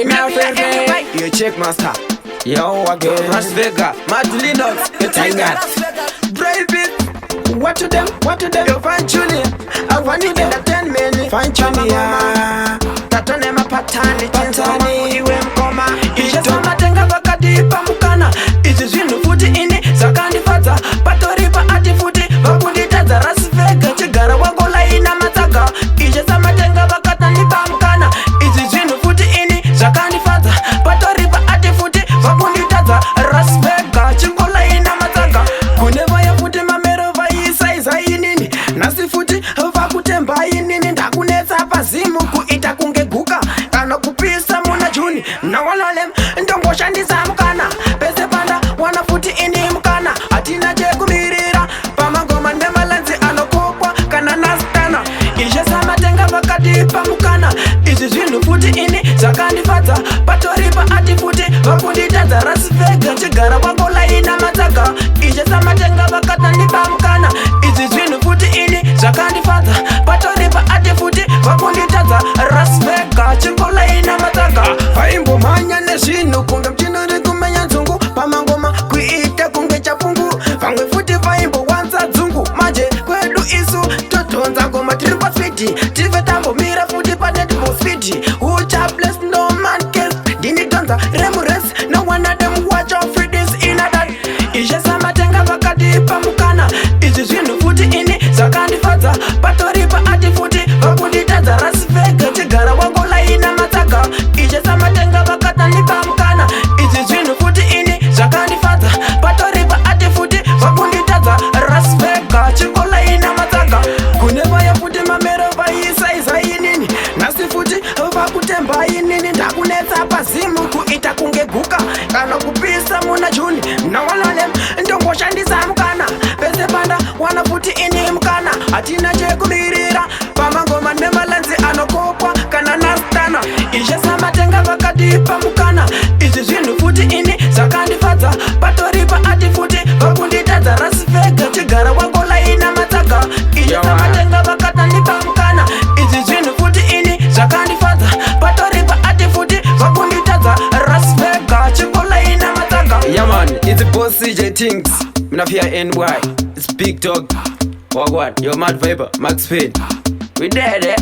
in Africa. You check master. Yo again, Las Vegas, Madlinos, you take that. Brave it. What to them? What to them? You find Julia. I want you there. 10 minutes. Find Julia. Tatone mapatani, patani. Iwe mkoma. Isha sama tenga wakati pamukana. Izi zinu futi ini. Sakani fata. Patoripa ati futi. Wakundi taza Las Vegas. Chigara wagola ina mataka. Isha sama tenga wakatani pamukana. Izi zinu futi ini. Sakani fata. Patoripa ati futi. Wakundi taza Las Vegas. Chingola ina mataka. Kuneva ya futi mamero vaisa isa inini. Nasi futi vakutemba inini. Ndakunetsa pazimu kuita kungeguka. Kana kupisa muna juni. Na walalem ndongosha ndizamukana. Pese panda wana futi ini mukana. Atina kumirira pamangoma ndemalanzi anokopwa kana nastana. Ishe sama tenga vakati pamukana. Izi zinu futi ini zakandifadza. Patoripa ati futi vakunditadza Las Vegas. Chigara wagola ina mataka. Ishe sama tenga vakatani pamukana. Izi zinu futi ini zakandifadza. Patoripa ati futi vakunditadza Las Vegas. Chingola ina mataka. Vaimbo manya nezvinu kunge mchinuri kumenya nzungu. Pamangoma kuita kunge chapungu. Vamwe futi vaimbo wanza dzungu. Manje kwedu isu totonza ngoma tiri pasviti. Tive tambomira futi pa netball speed. Ucha bless no man cares. Dini tonza remures. No one of them watch out for this in a that. Ishe sama tenga vakati pamukana. Izi zvinu futi ini zakandifadza. Patoripa ati futi vakunditadza Las Vegas. Chigara wagola ina mataka. Ishe sama tenga vakatani pamukana. Izi zvinu futi ini zakandifadza. Patoripa ati futi vakunditadza Las Vegas. Chingola ina mataka. Kuneva ya futi mamero vaisa isa inini. Nasi futi vakutemba inini. Ndakunetsa pazimu kuita kungeguka. Kana kupisa muna juni. Na walalem ndongosha ndizamukana. Pese panda wana futi ini mukana. Atina kumirira pamangoma ndemalanzi anokopwa kana nastana. Ishe sama tenga vakati pamukana. Izi zvinu futi ini zakandifadza. Patoripa ati futi vakunditadza Las Vegas. Chigara wagola ina mataka. Ishe sama tenga vakatani pamukana. Izi zvinu futi ini zakandifadza. Patoripa ati futi vakunditadza Las Vegas. Chingola ina mataka. Yeah man, it's the boss CJ Things. Minafia NY. It's Big Dog. Wagwan, yo Mad Viper, Max Fade. We dead, eh?